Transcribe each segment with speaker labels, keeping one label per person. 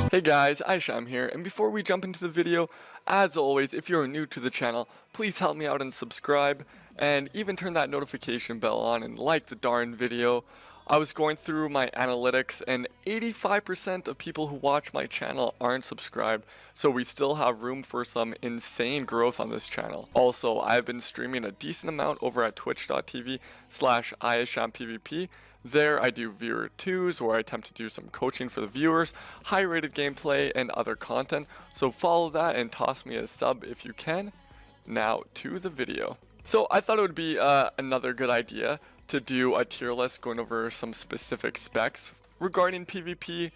Speaker 1: Hey guys, Iissham here, and before we jump into the video, as always, if you're new to the channel, please help me out and subscribe, and even turn that notification bell on and like the darn video. I was going through my analytics, and 85% of people who watch my channel aren't subscribed, so we still have room for some insane growth on this channel. Also, I've been streaming a decent amount over at twitch.tv/Iissham PvP. There I do viewer 2s where I attempt to do some coaching for the viewers, high rated gameplay, and other content, so follow that and toss me a sub if you can. Now to the video. So I thought it would be another good idea to do a tier list going over some specific specs regarding PvP.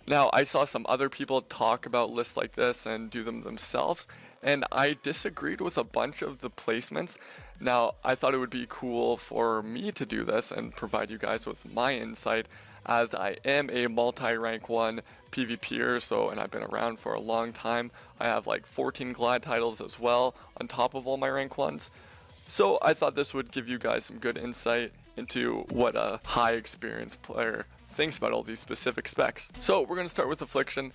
Speaker 1: Now I saw some other people talk about lists like this and do them themselves, and I disagreed with a bunch of the placements. Now I thought it would be cool for me to do this and provide you guys with my insight, as I am a multi-rank 1 PvPer, and I've been around for a long time. I have like 14 glad titles as well on top of all my rank 1s. So I thought this would give you guys some good insight into what a high experienced player thinks about all these specific specs. So we're going to start with Affliction.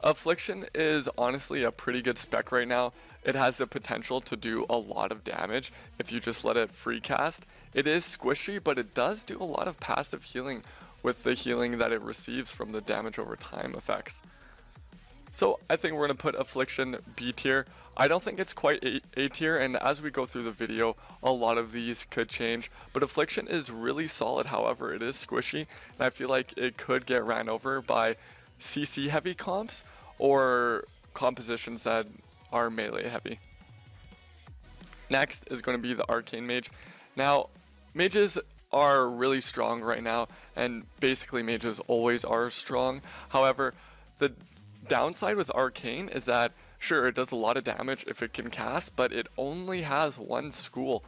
Speaker 1: Affliction is honestly a pretty good spec right now. It has the potential to do a lot of damage if you just let it free cast. It is squishy, but it does do a lot of passive healing with the healing that it receives from the damage over time effects. So I think we're going to put Affliction B tier. I don't think it's quite A tier, and as we go through the video, a lot of these could change. But Affliction is really solid, however, it is squishy, and I feel like it could get ran over by CC heavy comps or compositions that are melee heavy. Next is going to be the Arcane Mage. Now, mages are really strong right now, and basically mages always are strong. However, the downside with Arcane is that sure, it does a lot of damage if it can cast, but it only has one school.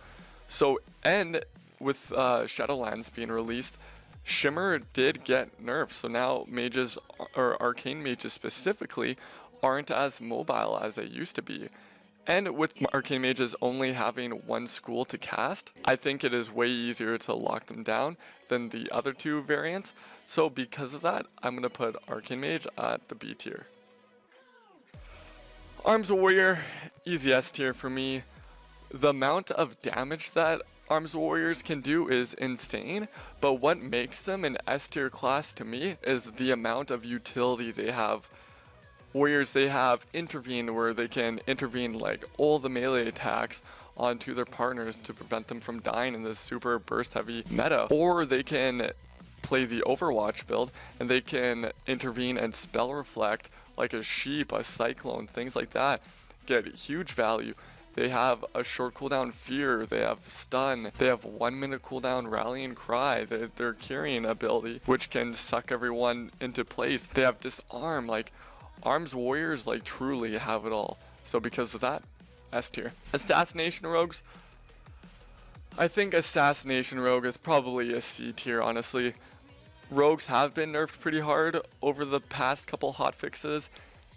Speaker 1: So, and with Shadowlands being released, Shimmer did get nerfed, so now mages, or Arcane Mages specifically, aren't as mobile as they used to be. And with Arcane Mages only having one school to cast, I think it is way easier to lock them down than the other two variants. So because of that, I'm going to put Arcane Mage at the B tier. Arms Warrior, easy S tier for me. The amount of damage that Arms Warriors can do is insane, but what makes them an S tier class to me is the amount of utility they have. Warriors, they have Intervene, where they can intervene like all the melee attacks onto their partners to prevent them from dying in this super burst heavy meta. Or they can play the Overwatch build and they can intervene and spell reflect like a sheep, a cyclone, things like that. Get huge value. They have a short cooldown Fear, they have Stun, they have 1 minute cooldown Rallying Cry, their Carrying ability, which can suck everyone into place. They have Disarm, like Arms Warriors like truly have it all. So because of that, S tier. Assassination Rogues, I think Assassination Rogue is probably a C tier, honestly. Rogues have been nerfed pretty hard over the past couple hotfixes,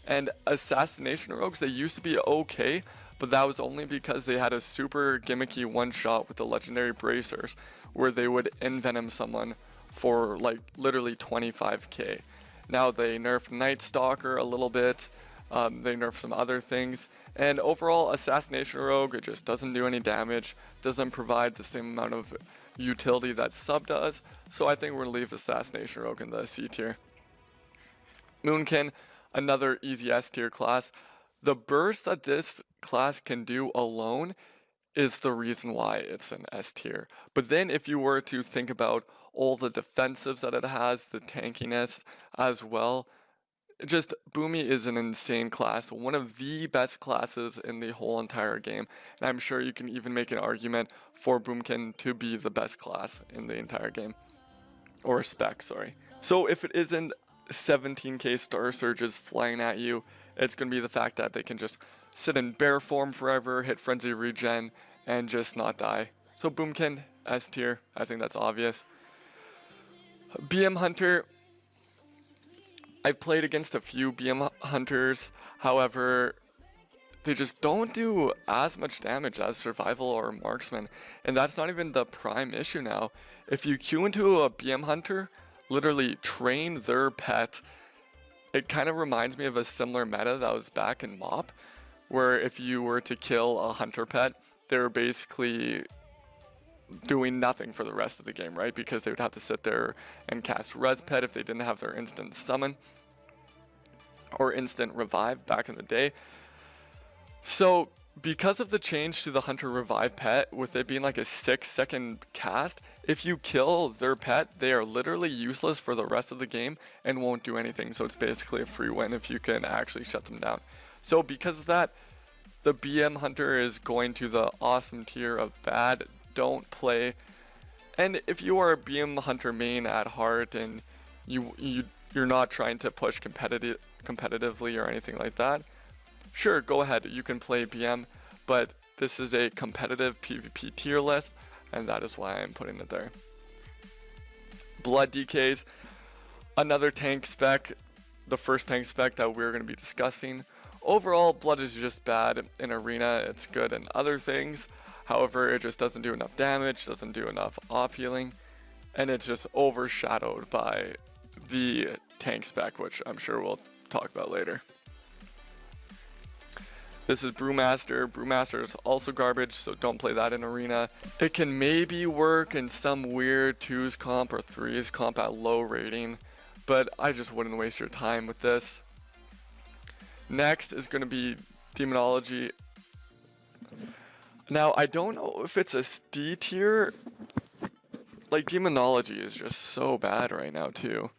Speaker 1: and Assassination Rogues, they used to be okay, but that was only because they had a super gimmicky one-shot with the legendary bracers, where they would envenom someone for like literally 25k. Now they nerfed Night Stalker a little bit, they nerfed some other things, and overall Assassination Rogue, it just doesn't do any damage, doesn't provide the same amount of utility that Sub does, so I think we're going to leave Assassination Rogue in the C tier. Moonkin, another easy S tier class. The burst that this class can do alone is the reason why it's an S tier. But then if you were to think about all the defensives that it has, the tankiness as well, just Boomy is an insane class, one of the best classes in the whole entire game, and I'm sure you can even make an argument for Boomkin to be the best class in the entire game, or spec, sorry. So if it isn't 17k star surges flying at you, it's going to be the fact that they can just sit in bear form forever, hit frenzy regen, and just not die. So Boomkin, S tier, I think that's obvious. BM Hunter, I played against a few BM Hunters, however, they just don't do as much damage as Survival or Marksman, and that's not even the prime issue now. If you queue into a BM Hunter, literally train their pet it kind of reminds me of a similar meta that was back in MoP, where if you were to kill a hunter pet, they were basically doing nothing for the rest of the game, right? Because they would have to sit there and cast res pet if they didn't have their instant summon or instant revive back in the day. So because of the change to the hunter revive pet, with it being like a 6-second cast, if you kill their pet, they are literally useless for the rest of the game and won't do anything. So it's basically a free win if you can actually shut them down. So because of that, the BM hunter is going to the awesome tier of bad, don't play. And if you are a BM hunter main at heart and you're not trying to push competitively or anything like that, sure, go ahead, you can play BM, but this is a competitive PvP tier list, and that is why I'm putting it there. Blood DKs, another tank spec, the first tank spec that we're going to be discussing. Overall, Blood is just bad in Arena, it's good in other things, however, it just doesn't do enough damage, doesn't do enough off healing, and it's just overshadowed by the tank spec, which I'm sure we'll talk about later. This is Brewmaster. Brewmaster is also garbage, so don't play that in Arena. It can maybe work in some weird 2s comp or 3s comp at low rating, but I just wouldn't waste your time with this. Next is going to be Demonology. Now, I don't know if it's a D tier. Like, Demonology is just so bad right now, too.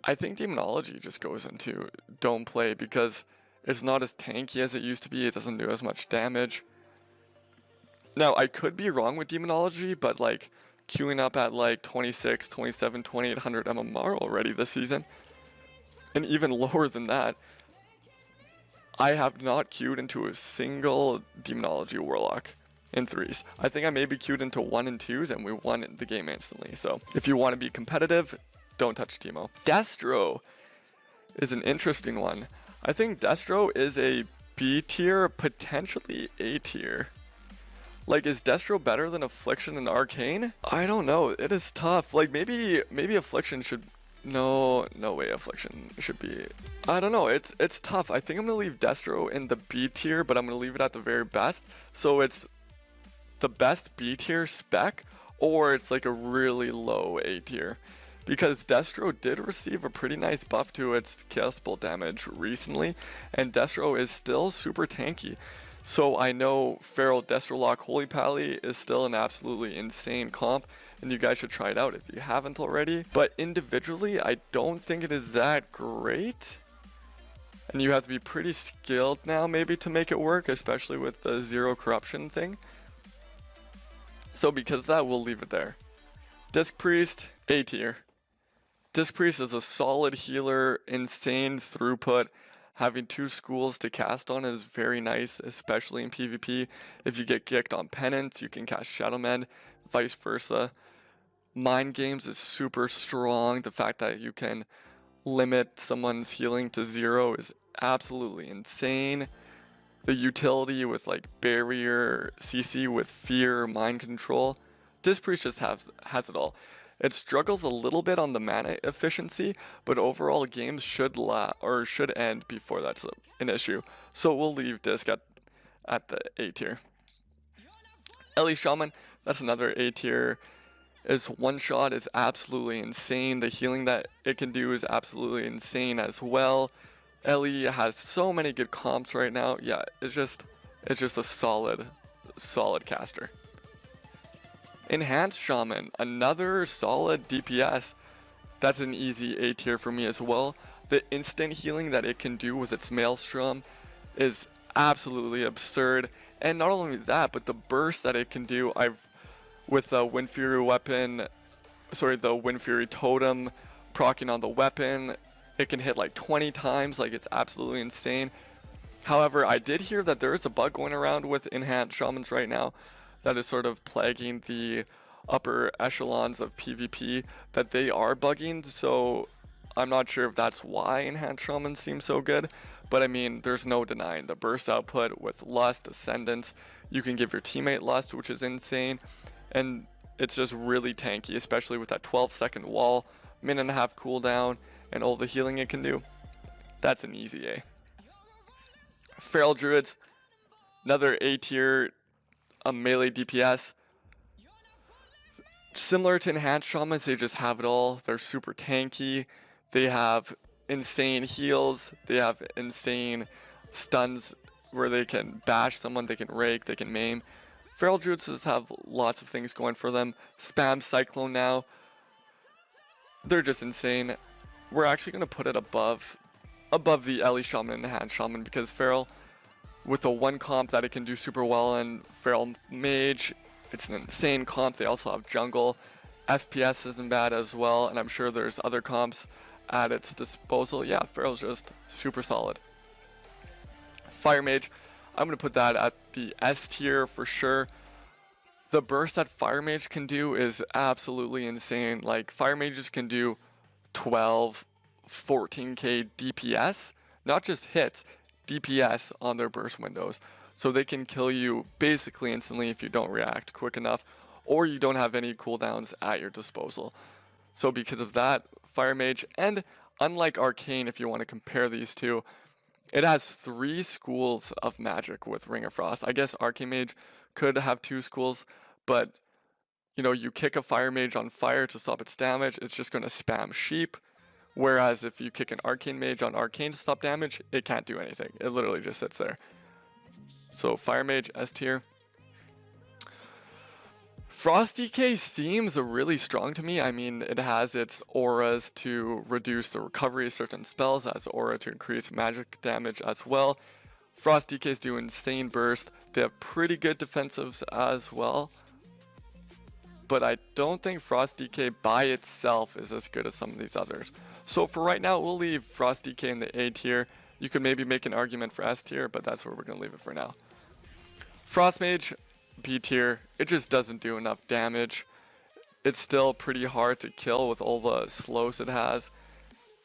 Speaker 1: I think Demonology just goes into don't play because it's not as tanky as it used to be. It doesn't do as much damage. Now, I could be wrong with Demonology, but like queuing up at like 26, 27, 2800 MMR already this season, and even lower than that, I have not queued into a single Demonology Warlock in 3s. I think I maybe queued into 1 and 2s, and we won the game instantly. So if you want to be competitive, don't touch Demo. Destro is an interesting one. I think Destro is a B tier, potentially A tier. Like, is Destro better than Affliction and Arcane? I don't know. It is tough. Like, maybe Affliction should... No way Affliction should be... I don't know. It's tough. I think I'm going to leave Destro in the B tier, but I'm going to leave it at the very best. So it's the best B tier spec, or it's like a really low A tier. Because Destro did receive a pretty nice buff to its Chaos Bolt damage recently, and Destro is still super tanky. So I know Feral Destro Lock Holy Pally is still an absolutely insane comp, and you guys should try it out if you haven't already. But individually, I don't think it is that great. And you have to be pretty skilled now maybe to make it work, especially with the zero corruption thing. So because of that, we'll leave it there. Disc Priest, A tier. Disc Priest is a solid healer, insane throughput. Having 2 schools to cast on is very nice, especially in PvP. If you get kicked on penance, you can cast Shadow Mend, vice versa. Mind Games is super strong. The fact that you can limit someone's healing to 0 is absolutely insane. The utility with like Barrier, CC with Fear, Mind Control. Disc Priest just has it all. It struggles a little bit on the mana efficiency, but overall games should end before that's an issue. So we'll leave Disc at the A tier. Ellie Shaman, that's another A tier. Its one shot is absolutely insane. The healing that it can do is absolutely insane as well. Ellie has so many good comps right now. Yeah, it's just a solid caster. Enhanced Shaman, another solid DPS. That's an easy A tier for me as well. The instant healing that it can do with its Maelstrom is absolutely absurd. And not only that, but the burst that it can do, with the Wind Fury weapon, the Wind Fury totem proccing on the weapon, it can hit like 20 times, like it's absolutely insane. However, I did hear that there is a bug going around with Enhanced Shamans right now that is sort of plaguing the upper echelons of PvP, that they are bugging, so I'm not sure if that's why Enhanced Shamans seem so good, but I mean, there's no denying the burst output with Lust, Ascendance. You can give your teammate Lust, which is insane, and it's just really tanky, especially with that 12-second wall, minute and a half cooldown. and all the healing it can do. That's an easy A. Feral Druids, another A tier, a melee DPS. Similar to Enhanced Shamans, they just have it all. They're super tanky. They have insane heals. They have insane stuns where they can bash someone, they can rake, they can maim. Feral Druids just have lots of things going for them. Spam Cyclone now. They're just insane. We're actually going to put it above the Ellie Shaman and Enhanced Shaman, because Feral, with the one comp that it can do super well in, Feral Mage, it's an insane comp. They also have jungle. FPS isn't bad as well, and I'm sure there's other comps at its disposal. Yeah, Feral's just super solid. Fire Mage, I'm going to put that at the S tier for sure. The burst that Fire Mage can do is absolutely insane. Like, Fire Mages can do 12, 14k DPS, not just hits, DPS on their burst windows. So they can kill you basically instantly if you don't react quick enough, or you don't have any cooldowns at your disposal. So because of that, Fire Mage, and unlike Arcane, if you want to compare these two, it has 3 schools of magic with Ring of Frost. I guess Arcane Mage could have 2 schools, but you know, you kick a Fire Mage on fire to stop its damage, it's just going to spam sheep. Whereas if you kick an Arcane Mage on Arcane to stop damage, it can't do anything. It literally just sits there. So Fire Mage, S tier. Frost DK seems really strong to me. I mean, it has its auras to reduce the recovery of certain spells, it has aura to increase magic damage as well. Frost DKs do insane burst. They have pretty good defensives as well. But I don't think Frost DK by itself is as good as some of these others. So for right now, we'll leave Frost DK in the A tier. You could maybe make an argument for S tier, but that's where we're going to leave it for now. Frost Mage, B tier. It just doesn't do enough damage. It's still pretty hard to kill with all the slows it has.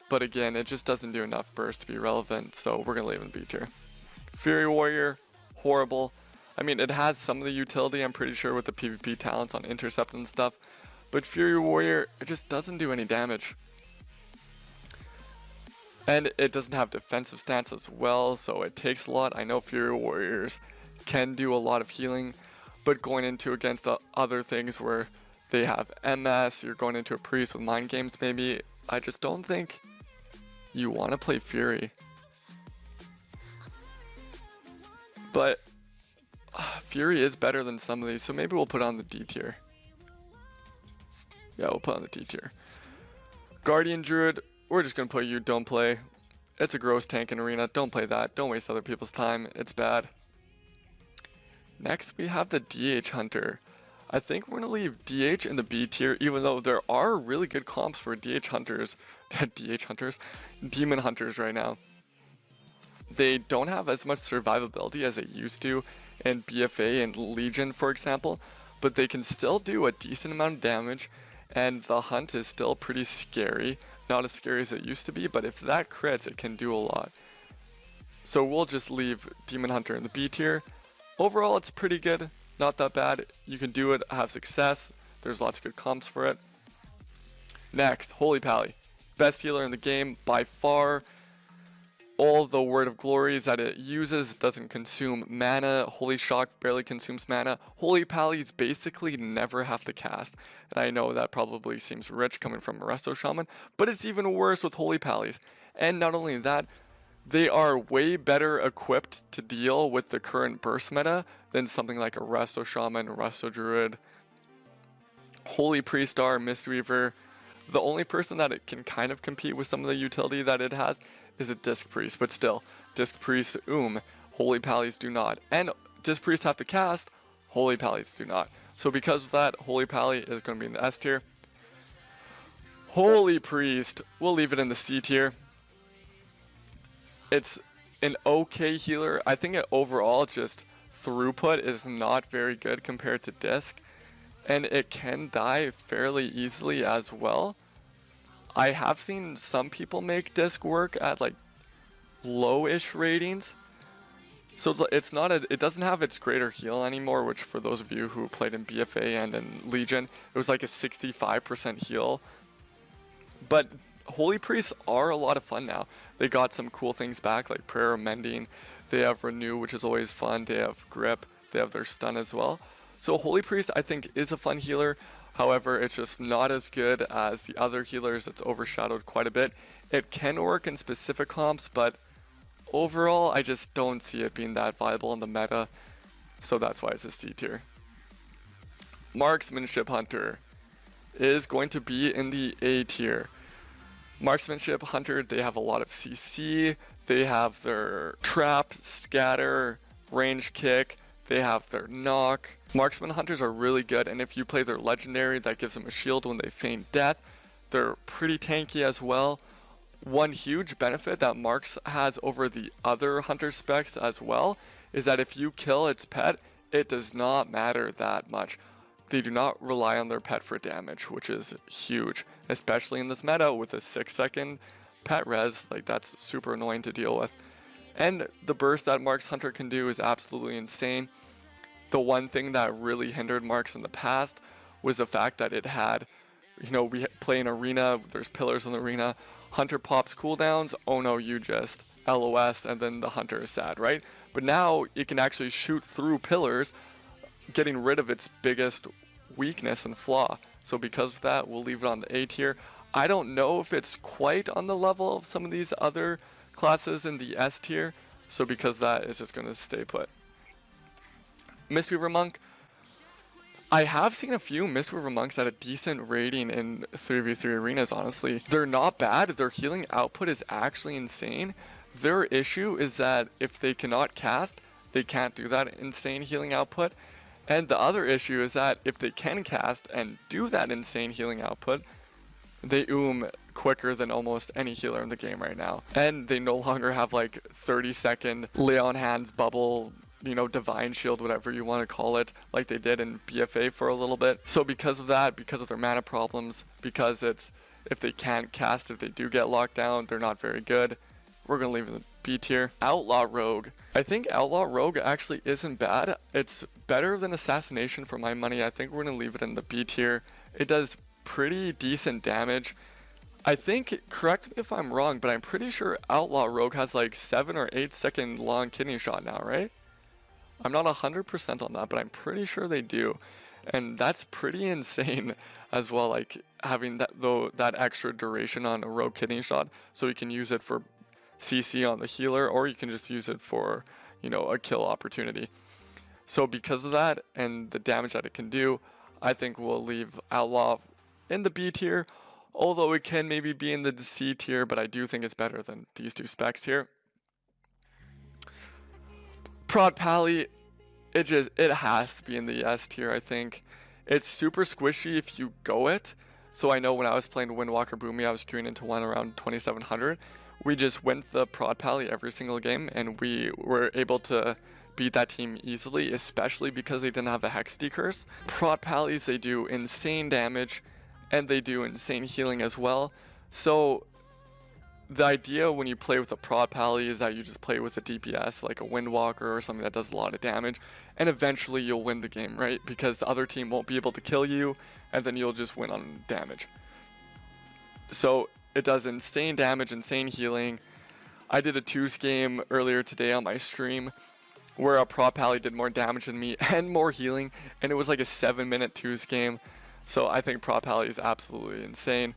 Speaker 1: But again, it just doesn't do enough burst to be relevant, so we're going to leave it in B tier. Fury Warrior, horrible. I mean, it has some of the utility, I'm pretty sure, with the PvP talents on intercept and stuff. But Fury Warrior, it just doesn't do any damage. And it doesn't have defensive stats as well, so it takes a lot. I know Fury Warriors can do a lot of healing, but going into against other things where they have MS, you're going into a priest with mind games maybe, I just don't think you want to play Fury. But Fury is better than some of these, so maybe we'll put on the D tier. Yeah, we'll put on the D tier. Guardian Druid, we're just going to put you don't play. It's a gross tank in arena. Don't play that. Don't waste other people's time. It's bad. Next, we have the DH Hunter. I think we're going to leave DH in the B tier, even though there are really good comps for DH Hunters. DH Hunters? Demon Hunters right now. They don't have as much survivability as they used to in BFA and Legion, for example, but they can still do a decent amount of damage, and the hunt is still pretty scary. Not as scary as it used to be, but if that crits, it can do a lot. So we'll just leave Demon Hunter in the B tier. Overall, it's pretty good. Not that bad. You can do it, have success. There's lots of good comps for it. Next, Holy Pally. Best healer in the game by far. All the Word of Glories that it uses doesn't consume mana. Holy Shock barely consumes mana. Holy Pallies basically never have to cast. And I know that probably seems rich coming from a Resto Shaman, but it's even worse with Holy Pallies. And not only that, they are way better equipped to deal with the current burst meta than something like a Resto Shaman, Resto Druid, Holy Priestar, Mistweaver. The only person that it can kind of compete with some of the utility that it has is a Disc Priest, but still, Disc Priest, Holy Pallies do not. And Disc Priests have to cast, Holy Pallies do not. So because of that, Holy Pally is going to be in the S tier. Holy Priest, we'll leave it in the C tier. It's an okay healer. I think overall just throughput is not very good compared to Disc. And it can die fairly easily as well. I have seen some people make Disc work at like low-ish ratings. So it's not it doesn't have its greater heal anymore, which for those of you who played in BFA and in Legion, it was like a 65% heal. But Holy Priests are a lot of fun now. They got some cool things back, like Prayer of Mending. They have Renew, which is always fun. They have Grip. They have their Stun as well. So Holy Priest, I think, is a fun healer. However, it's just not as good as the other healers. It's overshadowed quite a bit. It can work in specific comps, but overall, I just don't see it being that viable in the meta. So that's why it's a C tier. Marksmanship Hunter is going to be in the A tier. Marksmanship Hunter, they have a lot of CC. They have their Trap, Scatter, Range Kick. They have their Knock. Marksman Hunters are really good, and if you play their Legendary, that gives them a shield when they feign death. They're pretty tanky as well. One huge benefit that Marks has over the other Hunter specs as well is that if you kill its pet, it does not matter that much. They do not rely on their pet for damage, which is huge, especially in this meta with a 6-second pet res. Like, that's super annoying to deal with. And the burst that Marks Hunter can do is absolutely insane. The one thing that really hindered Marks in the past was the fact that it had, you know, we play an arena, there's pillars in the arena, Hunter pops cooldowns, oh no, you just LOS, and then the Hunter is sad, right? But now it can actually shoot through pillars, getting rid of its biggest weakness and flaw. So because of that, we'll leave it on the A tier. I don't know if it's quite on the level of some of these other classes in the S tier, so because of that, it's just going to stay put. Mistweaver Monk. I have seen a few Mistweaver Monks at a decent rating in 3v3 arenas, honestly. They're not bad. Their healing output is actually insane. Their issue is that if they cannot cast, they can't do that insane healing output. And the other issue is that if they can cast and do that insane healing output, they quicker than almost any healer in the game right now. And they no longer have like 30-second lay on hands bubble, you know, divine shield, whatever you want to call it, like they did in BFA for a little bit. So because of that, because of their mana problems, because it's, if they can't cast, if they do get locked down, they're not very good. We're going to leave it in the B tier. Outlaw Rogue. I think Outlaw Rogue actually isn't bad. It's better than Assassination for my money. I think we're going to leave it in the B tier. It does pretty decent damage. I think, correct me if I'm wrong, but I'm pretty sure Outlaw Rogue has like 7 or 8 second long kidney shot now, right? I'm not 100% on that, but I'm pretty sure they do. And that's pretty insane as well, like having that extra duration on a rogue kidney shot, so you can use it for CC on the healer, or you can just use it for, you know, a kill opportunity. So because of that and the damage that it can do, I think we'll leave Outlaw in the B tier, although it can maybe be in the C tier, but I do think it's better than these two specs here. Prod Pally, it has to be in the S tier, I think. It's super squishy if you go it. So I know when I was playing Windwalker Boomy, I was queuing into one around 2700. We just went the Prod Pally every single game, and we were able to beat that team easily, especially because they didn't have a Hex Decurse. Prod Pallies, they do insane damage, and they do insane healing as well. So the idea when you play with a Prod Pally is that you just play with a DPS, like a Windwalker or something that does a lot of damage, and eventually you'll win the game, right? Because the other team won't be able to kill you, and then you'll just win on damage. So it does insane damage, insane healing. I did a 2s game earlier today on my stream where a Prod Pally did more damage than me and more healing, and it was like a 7-minute 2s game. So I think Prod Pally is absolutely insane.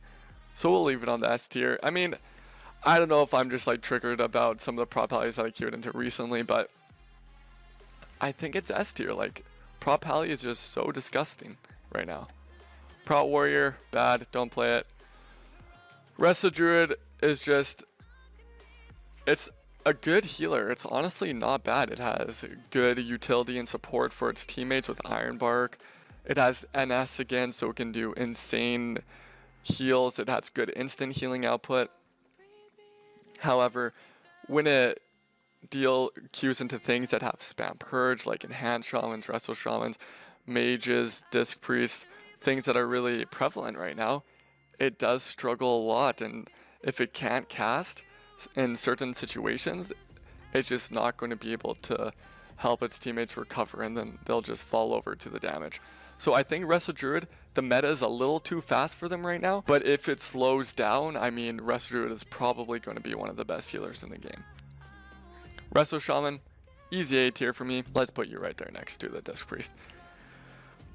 Speaker 1: So we'll leave it on the S tier. I mean, I don't know if I'm just like triggered about some of the Prod Pallies that I queued into recently, but I think it's S tier. Like, Prod Pally is just so disgusting right now. Prod Warrior, bad, don't play it. Resto Druid is just, it's a good healer. It's honestly not bad. It has good utility and support for its teammates with Iron Bark. It has NS again, so it can do insane heals. It has good instant healing output. However, when it queues into things that have spam purge, like enhanced shamans, resto shamans, mages, disc priests, things that are really prevalent right now, it does struggle a lot. And if it can't cast in certain situations, it's just not going to be able to help its teammates recover, and then they'll just fall over to the damage. So I think Resto Druid, the meta is a little too fast for them right now, but if it slows down, I mean, Resto Druid is probably going to be one of the best healers in the game. Resto Shaman, easy A tier for me. Let's put you right there next to the Disc Priest.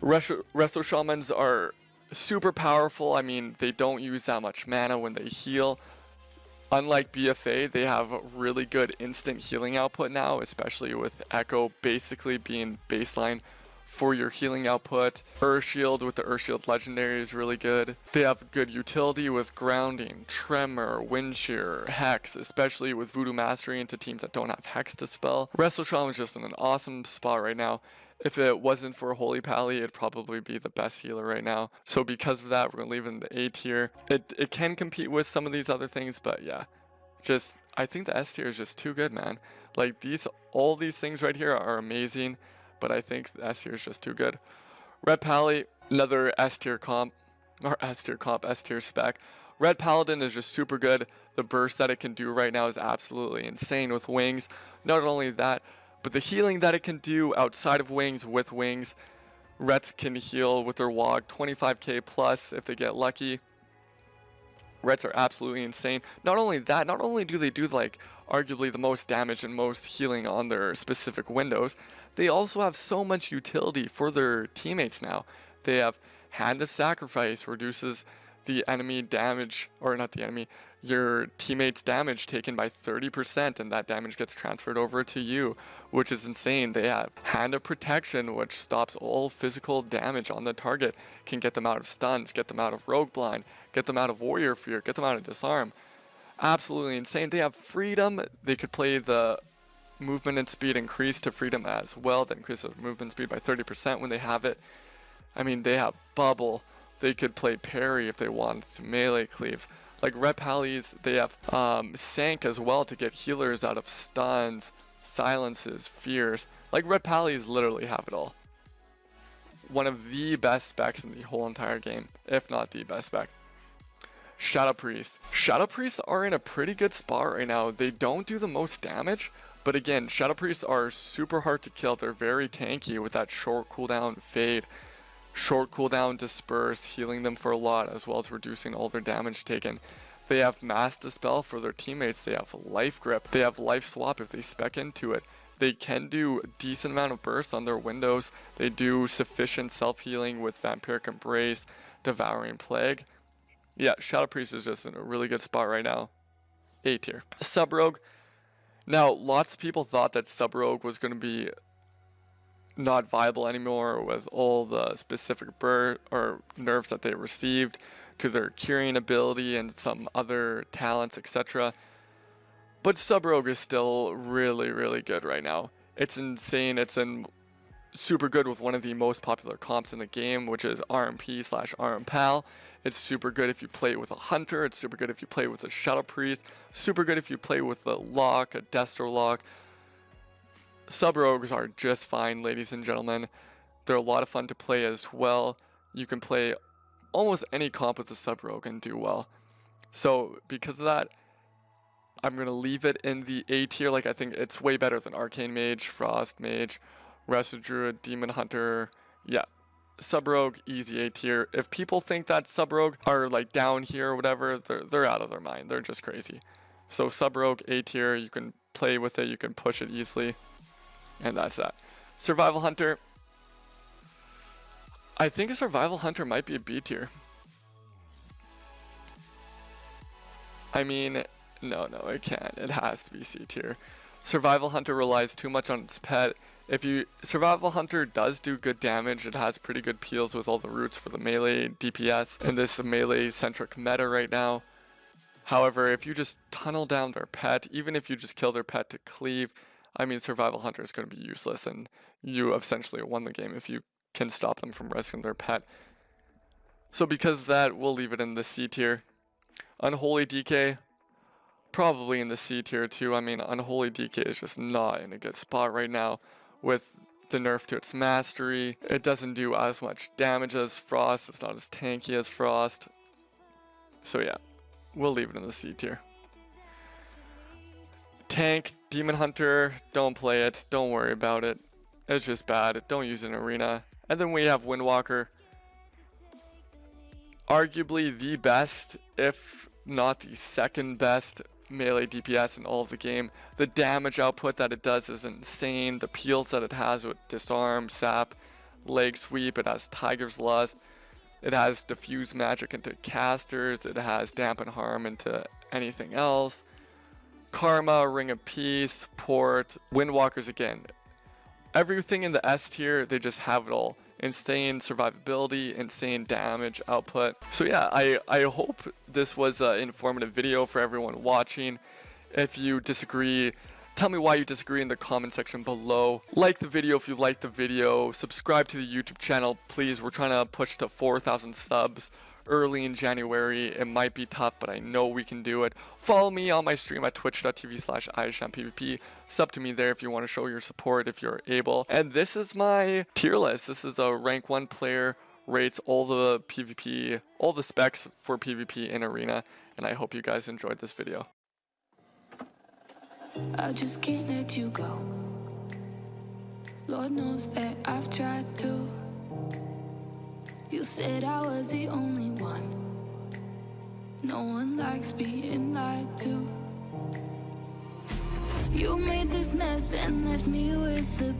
Speaker 1: Resto Shamans are super powerful. I mean, they don't use that much mana when they heal. Unlike BFA, they have really good instant healing output now, especially with Echo basically being baseline for your healing output. Urshield with the Urshield Legendary is really good. They have good utility with Grounding, Tremor, Wind Shear, Hex, especially with Voodoo Mastery into teams that don't have Hex to spell. Resto Shaman is just in an awesome spot right now. If it wasn't for Holy Pally, it'd probably be the best healer right now. So because of that, we're going to leave it in the A tier. It can compete with some of these other things, but yeah. I think the S tier is just too good, man. Like all these things right here are amazing, but I think the S tier is just too good. Red Pally, another S tier comp, S tier spec. Red Paladin is just super good. The burst that it can do right now is absolutely insane with wings. Not only that, but the healing that it can do outside of wings with wings. Reds can heal with their WOG 25k plus if they get lucky. Reds are absolutely insane. Not only that, not only do they do like arguably the most damage and most healing on their specific windows, they also have so much utility for their teammates now. They have Hand of Sacrifice, reduces the enemy damage, or not the enemy, your teammate's damage taken by 30%, and that damage gets transferred over to you, which is insane. They have Hand of Protection, which stops all physical damage on the target, can get them out of stuns, get them out of Rogue Blind, get them out of Warrior Fear, get them out of Disarm. Absolutely insane. They have Freedom. They could play the movement and speed increase to Freedom as well. That increases movement speed by 30% when they have it. I mean, they have Bubble. They could play Parry if they wanted to melee cleaves. Like Red Pallies, they have Sank as well to get healers out of stuns, silences, fears. Like Red Pallies literally have it all. One of the best specs in the whole entire game, if not the best spec. Shadow Priests. Shadow Priests are in a pretty good spot right now. They don't do the most damage, but again, Shadow Priests are super hard to kill. They're very tanky with that short cooldown fade. Short cooldown disperse, healing them for a lot, as well as reducing all their damage taken. They have Mass Dispel for their teammates. They have Life Grip. They have Life Swap if they spec into it. They can do a decent amount of burst on their windows. They do sufficient self-healing with Vampiric Embrace, Devouring Plague. Yeah, Shadow Priest is just in a really good spot right now. A tier. Sub Rogue. Now, lots of people thought that Sub Rogue was going to be not viable anymore with all the specific nerfs that they received to their curing ability and some other talents, etc. But Sub Rogue is still really, really good right now. It's insane. It's super good with one of the most popular comps in the game, which is RMP/RMPal. It's super good if you play it with a Hunter. It's super good if you play with a Shadow Priest. Super good if you play with a Lock, a Destro Lock. Sub Rogues are just fine, ladies and gentlemen. They're a lot of fun to play as well. You can play almost any comp with the Sub Rogue and do well. So because of that, I'm going to leave it in the A tier. Like, I think it's way better than Arcane Mage, Frost Mage, Resto Druid, Demon Hunter. Yeah, Sub Rogue, easy A tier. If people think that Sub Rogue are like down here or whatever, they're out of their mind. They're just crazy. So Sub Rogue, A tier. You can play with it. You can push it easily. And that's that. Survival Hunter. I think a Survival Hunter might be a B tier. I mean, no, it can't. It has to be C tier. Survival Hunter relies too much on its pet. Survival Hunter does do good damage. It has pretty good peels with all the roots for the melee DPS in this melee-centric meta right now. However, if you just tunnel down their pet, even if you just kill their pet to cleave, I mean, Survival Hunter is going to be useless, and you essentially won the game if you can stop them from rescuing their pet. So because of that, we'll leave it in the C tier. Unholy Dk, probably in the C tier too. I mean, Unholy Dk is just not in a good spot right now with the nerf to its mastery. It doesn't do as much damage as Frost. It's not as tanky as Frost. So yeah, we'll leave it in the C tier. Tank, Demon Hunter, don't play it. Don't worry about it. It's just bad. Don't use it in arena. And then we have Windwalker. Arguably the best, if not the second best melee DPS in all of the game. The damage output that it does is insane. The peels that it has with Disarm, Sap, Leg Sweep. It has Tiger's Lust. It has Diffuse Magic into casters. It has Dampen Harm into anything else. Karma, Ring of Peace, Port, Windwalkers again. Everything in the S tier, they just have it all. Insane survivability, insane damage output. So yeah, I hope this was an informative video for everyone watching. If you disagree, tell me why you disagree in the comment section below. Like the video if you liked the video. Subscribe to the YouTube channel, please. We're trying to push to 4,000 subs early in January. It might be tough, but I know we can do it. Follow me on my stream at twitch.tv/Iissham PvP. Sub to me there if you want to show your support if you're able. And this is my tier list. This is a rank 1 player, rates all the PvP, all the specs for PvP in arena. And I hope you guys enjoyed this video.
Speaker 2: I just can't let you go. Lord knows that I've tried to. You said I was the only one. No one likes being lied to. You made this mess and left me with the